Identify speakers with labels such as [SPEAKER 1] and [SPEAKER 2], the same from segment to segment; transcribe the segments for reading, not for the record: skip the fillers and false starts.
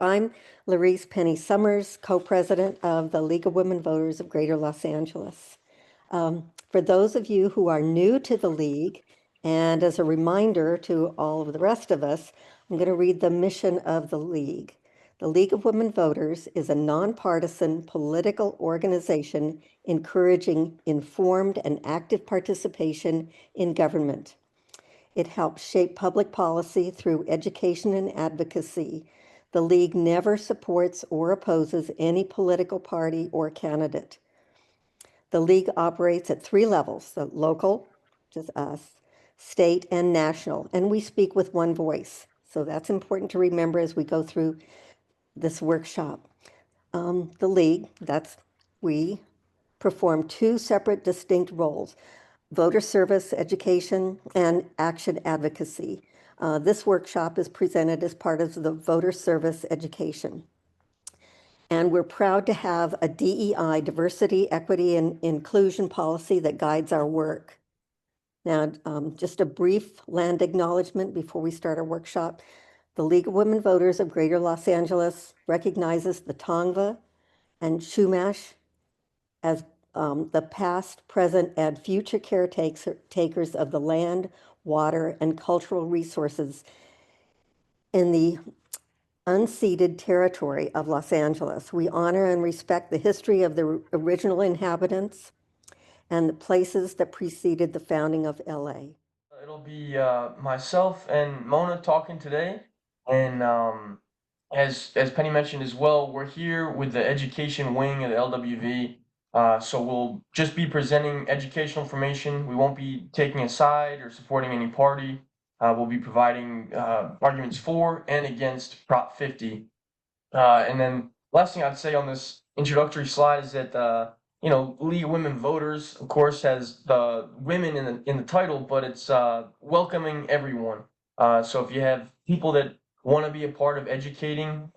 [SPEAKER 1] I'm Larice Penny Summers, co-president of the League of Women Voters of Greater Los Angeles. For those of you who are new to the League, and as a reminder to all of the rest of us, I'm going to read the mission of the League. The League of Women Voters is a nonpartisan political organization encouraging informed and active participation in government. It helps shape public policy through education and advocacy. The League never supports or opposes any political party or candidate. The League operates at three levels: the local, which is us, state, and national, and we speak with one voice. So that's important to remember as we go through this workshop. The League, that's we, perform two separate distinct roles: voter service, education, and action advocacy. This workshop is presented as part of the voter service education. And we're proud to have a DEI, diversity, equity, and inclusion policy that guides our work. Now, just a brief land acknowledgement before we start our workshop. The League of Women Voters of Greater Los Angeles recognizes the Tongva and Chumash as the past, present, and future caretakers of the land, water, and cultural resources in the unceded territory of Los Angeles. We honor and respect the history of the original inhabitants and the places that preceded the founding of LA.
[SPEAKER 2] It'll be myself and Mona talking today, and as Penny mentioned as well, we're here with the education wing of the LWV. So we'll just be presenting educational information. We won't be taking a side or supporting any party. We'll be providing arguments for and against Prop 50. And then last thing I'd say on this introductory slide is that League of Women Voters, of course, has the women in the title, but it's welcoming everyone. So if you have people that want to be a part of educating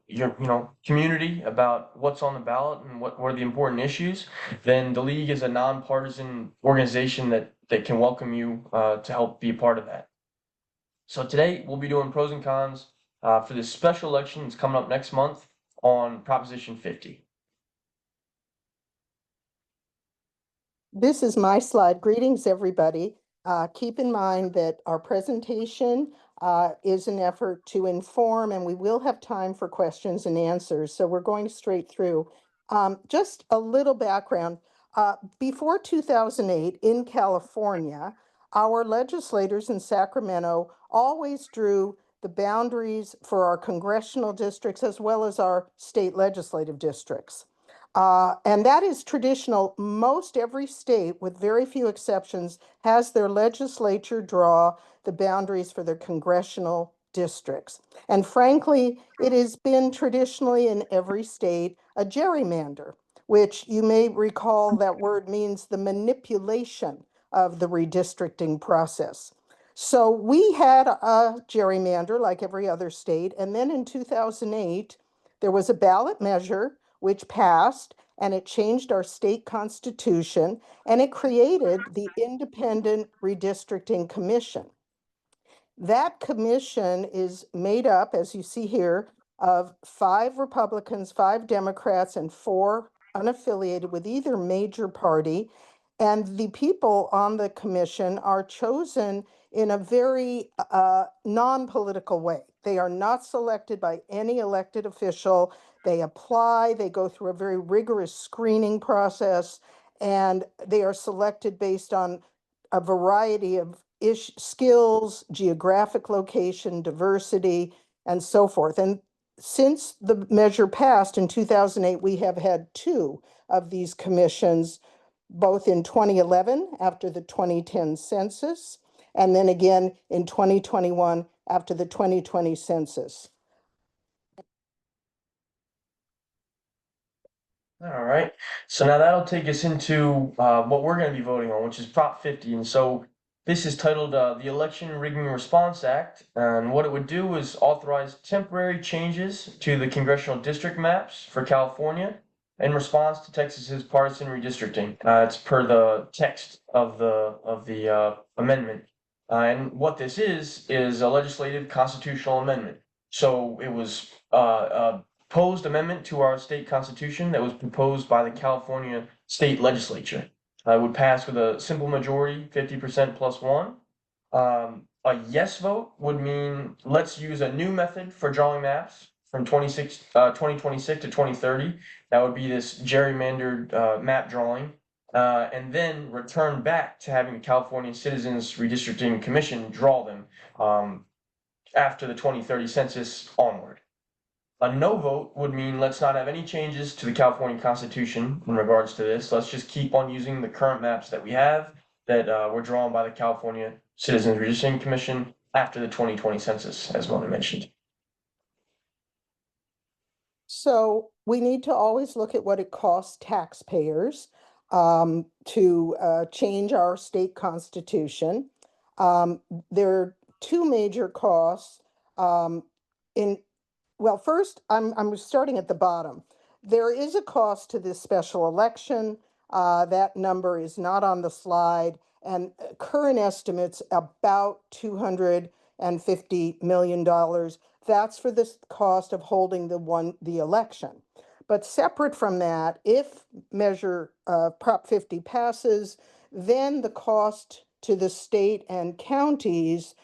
[SPEAKER 2] your community about what's on the ballot and what are the important issues, then the League is a nonpartisan organization that can welcome you to help be a part of that. So today we'll be doing pros and cons for this special election that's coming up next month on Proposition 50.
[SPEAKER 3] This is my slide. Greetings, everybody. Keep in mind that our presentation is an effort to inform, and we will have time for questions and answers. So we're going straight through. Just a little background. Before 2008 in California, our legislators in Sacramento always drew the boundaries for our congressional districts as well as our state legislative districts. And that is traditional. Most every state, with very few exceptions, has their legislature draw the boundaries for their congressional districts. And frankly, it has been traditionally in every state a gerrymander, which you may recall that word means the manipulation of the redistricting process. So we had a gerrymander like every other state. And then in 2008, there was a ballot measure which passed, and it changed our state constitution, and it created the Independent Redistricting Commission. That commission is made up, as you see here, of 5 Republicans, 5 Democrats, and 4 unaffiliated with either major party. And the people on the commission are chosen in a very non-political way. They are not selected by any elected official. They apply, they go through a very rigorous screening process, and they are selected based on a variety of skills, geographic location, diversity, and so forth. And since the measure passed in 2008, we have had 2 of these commissions, both in 2011 after the 2010 census, and then again in 2021 after the 2020 census.
[SPEAKER 2] All right. So now that'll take us into what we're going to be voting on, which is Prop 50. And so this is titled the Election Rigging Response Act. And what it would do is authorize temporary changes to the congressional district maps for California in response to Texas's partisan redistricting. It's per the text of the amendment. And what this is a legislative constitutional amendment. So it was a proposed amendment to our state constitution that was proposed by the California state legislature. It would pass with a simple majority, 50% plus one. A yes vote would mean let's use a new method for drawing maps from 2026 to 2030. That would be this gerrymandered map drawing, and then return back to having the California Citizens Redistricting Commission draw them after the 2030 census onward. A no vote would mean let's not have any changes to the California Constitution in regards to this. Let's just keep on using the current maps that we have that were drawn by the California Citizens Redistricting Commission after the 2020 census, as Mona mentioned.
[SPEAKER 3] So we need to always look at what it costs taxpayers to change our state constitution. There are two major costs. Well, first, I'm starting at the bottom. There is a cost to this special election. That number is not on the slide, and current estimates about $250 million. That's for the cost of holding the election. But separate from that, if measure Prop 50 passes, then the cost to the state and counties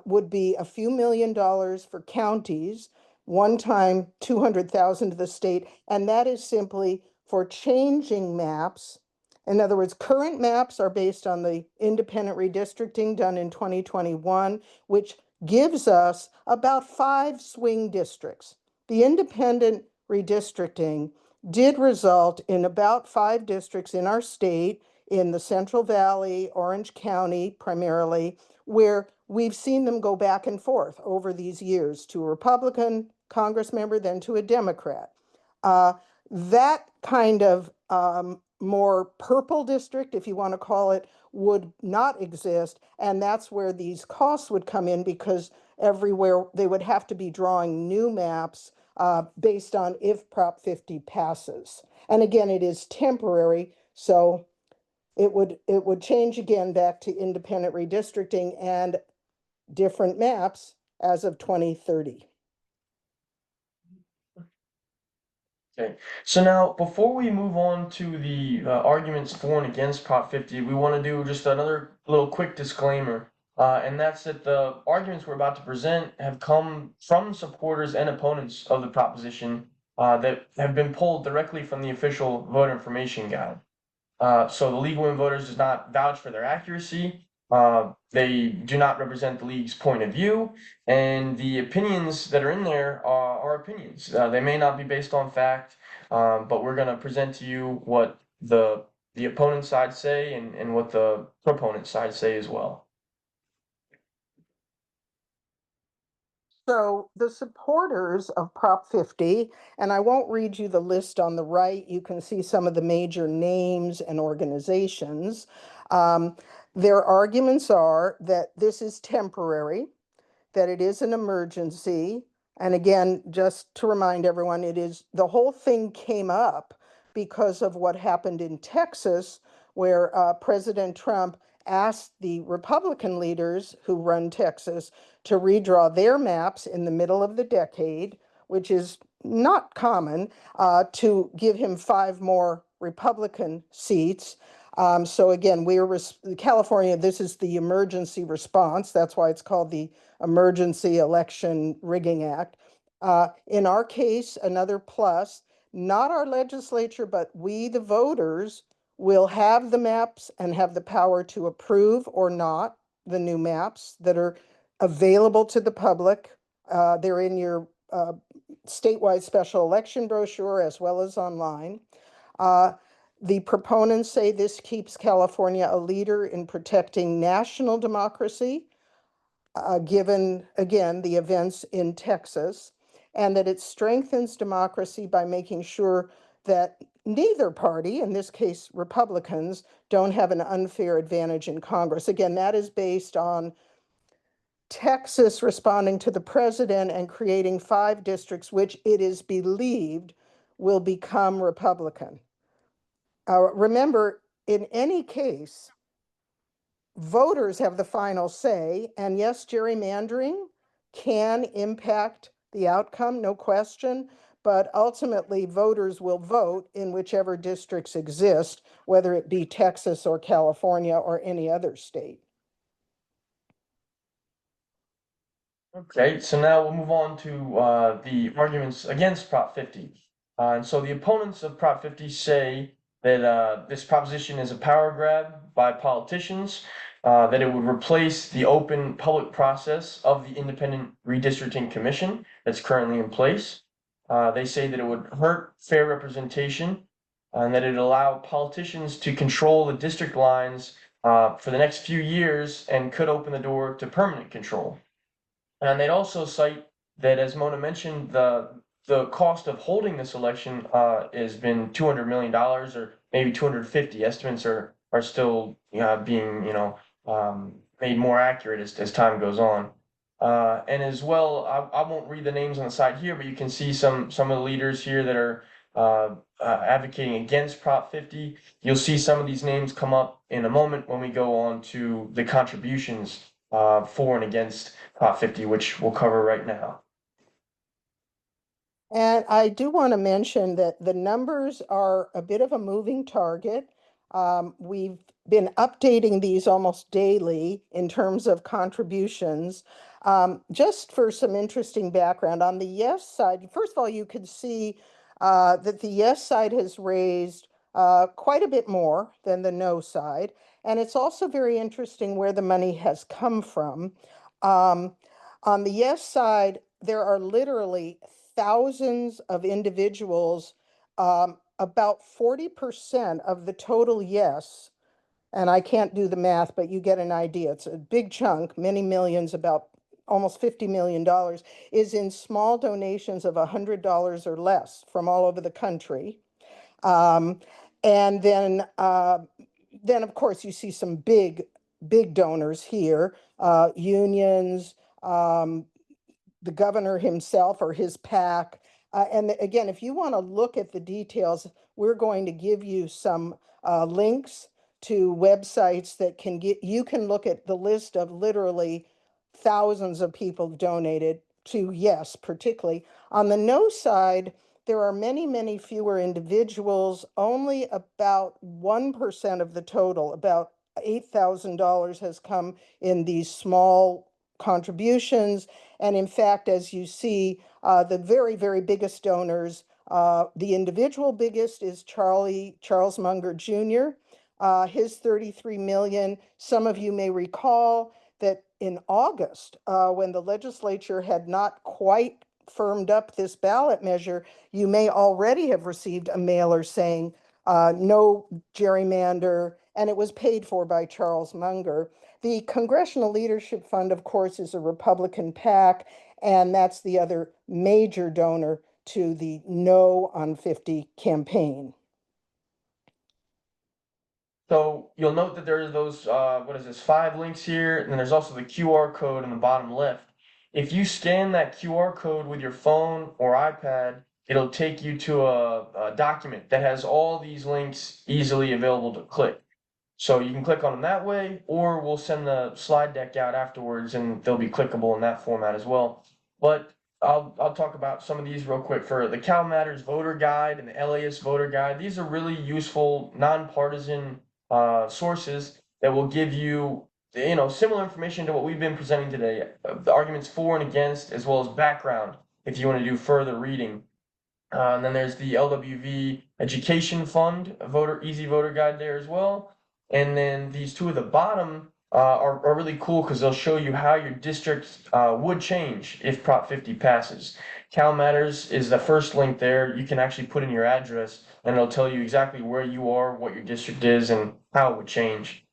[SPEAKER 3] would be a few $1,000,000 for counties, one time 200,000 to the state, and that is simply for changing maps. In other words, current maps are based on the independent redistricting done in 2021, which gives us about 5 swing districts. The independent redistricting did result in about 5 districts in our state, in the Central Valley, Orange County primarily, where we've seen them go back and forth over these years to a Republican Congress member, then to a Democrat. That kind of more purple district, if you want to call it, would not exist. And that's where these costs would come in, because everywhere they would have to be drawing new maps based on if Prop 50 passes. And again, it is temporary, so it would change again back to independent redistricting and different maps as of 2030.
[SPEAKER 2] Okay, so now before we move on to the arguments for and against Prop 50, we want to do just another little quick disclaimer, and that's that the arguments we're about to present have come from supporters and opponents of the proposition that have been pulled directly from the official voter information guide. So the League of Women Voters does not vouch for their accuracy. They do not represent the League's point of view, and the opinions that are in there are opinions. They may not be based on fact, but we're going to present to you what the opponent side say and what the proponent side say as well.
[SPEAKER 3] So the supporters of Prop 50, and I won't read you the list on the right, you can see some of the major names and organizations. Their arguments are that this is temporary, that it is an emergency. And again, just to remind everyone, the whole thing came up because of what happened in Texas, where President Trump asked the Republican leaders who run Texas to redraw their maps in the middle of the decade, which is not common, to give him 5 more Republican seats. So again, California, this is the emergency response. That's why it's called the Emergency Election Rigging Act. In our case, another plus, not our legislature, but we, the voters, will have the maps and have the power to approve or not the new maps that are available to the public. They're in your statewide special election brochure as well as online. The proponents say this keeps California a leader in protecting national democracy, given, again, the events in Texas, and that it strengthens democracy by making sure that neither party, in this case Republicans, don't have an unfair advantage in Congress. Again, that is based on Texas responding to the president and creating 5 districts, which it is believed will become Republican. Remember, in any case, voters have the final say, and yes, gerrymandering can impact the outcome, no question, but ultimately voters will vote in whichever districts exist, whether it be Texas or California or any other state.
[SPEAKER 2] Okay, so now we'll move on to the arguments against Prop 50. And so the opponents of Prop 50 say that this proposition is a power grab by politicians, that it would replace the open public process of the Independent Redistricting Commission that's currently in place. They say that it would hurt fair representation and that it would allow politicians to control the district lines for the next few years and could open the door to permanent control. And they'd also cite that, as Mona mentioned, the cost of holding this election has been $200 million or maybe 250. Estimates are still being made more accurate as time goes on. And as well, I won't read the names on the side here, but you can see some of the leaders here that are advocating against Prop 50. You'll see some of these names come up in a moment when we go on to the contributions for and against Prop 50, which we'll cover right now.
[SPEAKER 3] And I do want to mention that the numbers are a bit of a moving target. We've been updating these almost daily in terms of contributions. Just for some interesting background, on the yes side, first of all, you could see that the yes side has raised quite a bit more than the no side. And it's also very interesting where the money has come from. On the yes side, there are literally thousands of individuals, about 40% of the total yes, and I can't do the math, but you get an idea. It's a big chunk, many millions, about almost $50 million, is in small donations of $100 or less from all over the country. And then of course, you see some big donors here, unions, the governor himself or his PAC. And again, if you want to look at the details, we're going to give you some links to websites that you can look at the list of literally thousands of people donated to yes, particularly. On the no side, there are many fewer individuals, only about 1% of the total, about $8,000 has come in these small contributions. And in fact, as you see, the very biggest donors, the individual biggest is Charles Munger Jr., his 33 million. Some of you may recall that in August, when the legislature had not quite firmed up this ballot measure, you may already have received a mailer saying no gerrymander, and it was paid for by Charles Munger. The Congressional Leadership Fund, of course, is a Republican PAC, and that's the other major donor to the No on 50 campaign.
[SPEAKER 2] So you'll note that there are those, 5 links here, and then there's also the QR code in the bottom left. If you scan that QR code with your phone or iPad, it'll take you to a document that has all these links easily available to click. So you can click on them that way, or we'll send the slide deck out afterwards and they'll be clickable in that format as well. But I'll talk about some of these real quick. For the Cal Matters Voter Guide and the LAist Voter Guide, these are really useful, nonpartisan sources that will give you, similar information to what we've been presenting today, the arguments for and against, as well as background, if you want to do further reading. And then there's the LWV Education Fund, Easy Voter Guide there as well. And then these two at the bottom are really cool because they'll show you how your district would change if Prop 50 passes. Cal Matters is the first link there. You can actually put in your address and it'll tell you exactly where you are, what your district is, and how it would change.